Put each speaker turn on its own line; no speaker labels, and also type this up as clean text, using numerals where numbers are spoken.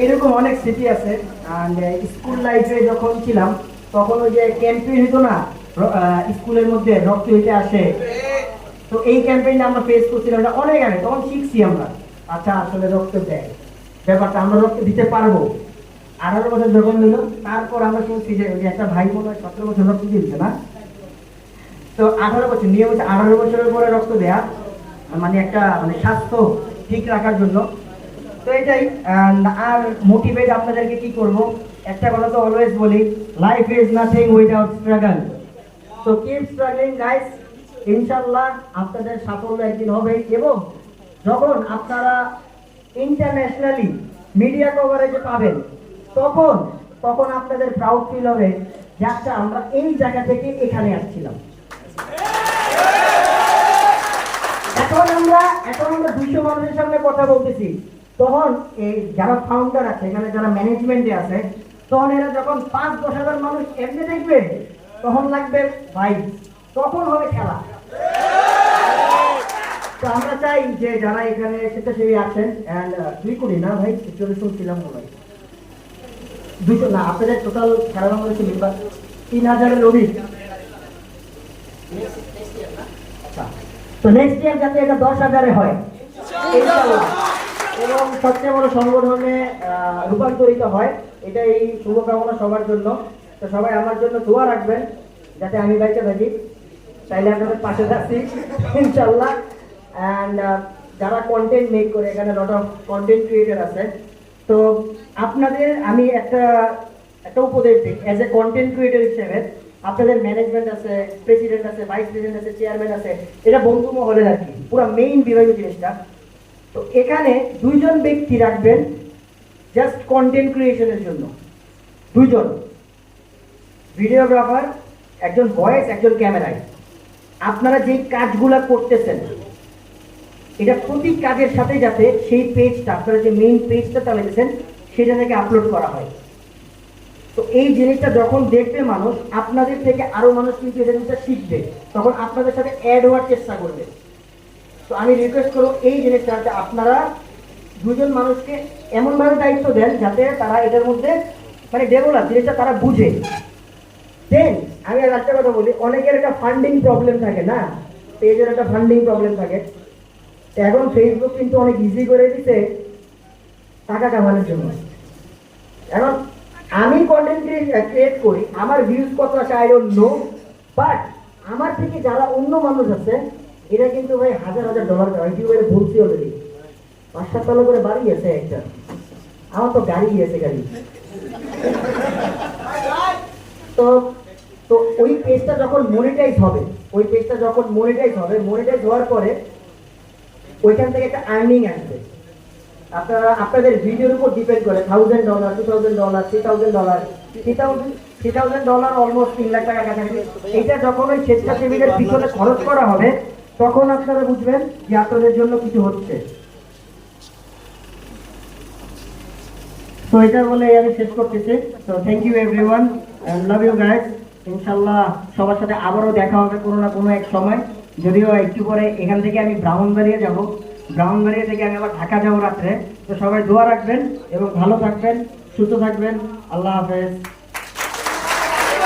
এরকম অনেক স্মৃতি আছে। স্কুল লাইফে যখন ছিলাম তখন ওই যে ক্যাম্পেইন হতো না, স্কুলের মধ্যে রক্ত হইতে আসে, তো এই ক্যাম্পেইনটা আমরা ফেস করছিলাম, এটা অনেক আগে, তখন শিখছি আমরা আচ্ছা আসলে রক্ত দেয় ব্যাপারটা, আমরা রক্ত দিতে পারবো। 18 বছর যখন হইলো তারপর আমরা শুনছি যে ওই একটা ভাই মনে হয় 17 বছর রক্ত দিয়েছে না, তো 18 বছর নিয়ম হচ্ছে 18 বছরের পরে রক্ত দেয়া, মানে একটা মানে স্বাস্থ্য ঠিক রাখার জন্য। তো এটাই। আর মোটিভেট আপনাদেরকে কি করব, একটা কথা তো অলওয়েজ বলি, life is nothing without struggle. তো কিপ স্ট্রাগলিং গাইস, ইনশাআল্লাহ আপনাদের সাফল্য একদিন হবে। এবং যখন আপনারা ইন্টারন্যাশনালি মিডিয়া কভারেজে পাবেন তখন তখন আপনাদের প্রাউড ফিল হবে যে আচ্ছা আমরা এই জায়গা থেকে এখানে আসছিলাম। এখন আমরা 200 মানুষের সামনে কথা বলতেছি, তখন এই যারা ফাউন্ডার আছে, এখানে যারা ম্যানেজমেন্টে আছে, তখন এরা যখন 5-10 হাজার মানুষ এমনি দেখবে তখন লাগবে ভাই, তখন হবে খেলা। তো আমরা চাই যে যারা এখানে স্বেচ্ছাসেবী আছেন, 2 কোটি না ভাই, 40 শুনছিলাম মনে হয়, 200 না, আপনাদের টোটাল সারা বাংলাদেশে মেম্বার 3000-এর অধিক। আচ্ছা, তো নেক্সট ইয়ার যাতে এটা 10,000-এ হয় ইনশাআল্লাহ, এবং সবচেয়ে বড় সংগঠনে রূপান্তরিত হয়, এটাই শুভকামনা সবার জন্য। তো সবাই আমার জন্য দোয়া রাখবেন যাতে আমি বাইচে থাকি, তাইলে আপনাদের পাশে থাকছি ইনশাআল্লাহ। অ্যান্ড যারা কন্টেন্ট মেক করে, এখানে লট অফ কন্টেন্ট ক্রিয়েটর আছে, তো আপনাদের আমি একটা উপদেশ দিই অ্যাজ এ কন্টেন্ট ক্রিয়েটর হিসেবে, আপনাদের ম্যানেজমেন্ট আছে, প্রেসিডেন্ট আছে, ভাইস প্রেসিডেন্ট আছে, চেয়ারম্যান আছে, এটা বন্ধু মহলের আর কি, পুরো মেইন বিভাগীয় জিনিসটা। তো এখানে 2জন ব্যক্তি রাখবেন জাস্ট কন্টেন্ট ক্রিয়েশনের জন্য, 2জন ভিডিওগ্রাফার, একজন ভয়েস, একজন ক্যামেরায়। আপনারা যে কাজগুলা করতেছেন এটা প্রতি কাজের সাথে যাতে সেই পেজটা, আপনারা যে মেইন পেজটা চালাইতেছেন সেটা থেকে আপলোড করা হয়। তো এই জিনিসটা যখন দেখবে মানুষ, আপনাদের থেকে আরো মানুষ কিন্তু এই জিনিসটা শিখবে, তখন আপনাদের সাথে অ্যাড হওয়ার চেষ্টা করবে। তো আমি রিকোয়েস্ট করবো এই জিনিসটা আপনারা 2জন মানুষকে এমনভাবে দায়িত্ব দেন যাতে তারা এটার মধ্যে মানে ডেভেলপ জিনিসটা তারা বুঝে দেন। আমি আর একটা কথা বলি, অনেকের একটা ফান্ডিং প্রবলেম থাকে না, পেজের একটা ফান্ডিং প্রবলেম থাকে। এখন ফেসবুক কিন্তু অনেক ইজি করে দিতে টাকা কামানোর জন্য। এখন আমি কন্টেন্ট ক্রিয়েট করি, আমার ভিউজ কত আছে আই ডোন্ট নো, বাট আমার থেকে যারা অন্য মানুষ আছে এরা কিন্তু ভাই $1000-1000 ইউটিউবে বলছি অলরেডি, 5-7 তলা করে বাড়ি আছে একটা, আমার তো গাড়ি আছে গাড়ি। তো তো ওই পেজটা যখন মনিটাইজ হবে, মনিটাইজ হওয়ার পরে ওইখান থেকে একটা আর্নিং আসবে। আপনারা আপনাদের ভিডিওর উপর ডিপেন্ড করে $1000, $2000, $3000, $3000 অলমোস্ট 3 লাখ টাকা কাছাকাছি। এটা যখন ওই স্বেচ্ছাসেবীদের পিছনে খরচ করা হবে তখন আপনারা বুঝবেন যে আপনাদের জন্য কিছু হচ্ছে। তো এটা বলে আমি শেষ করতেছি। তো thank you everyone and love you guys. ইনশাআল্লাহ সবার সাথে আবারও দেখা হবে কোনো না কোনো এক সময়, যদিও একটু পরে এখান থেকে আমি ব্রাহ্মণবাড়িয়া যাব, ব্রাহ্মণবাড়িয়া থেকে আমি আবার ঢাকা যাবো রাত্রে। তো সবাই দোয়া রাখবেন এবং ভালো থাকবেন, সুস্থ থাকবেন। আল্লাহ হাফেজ।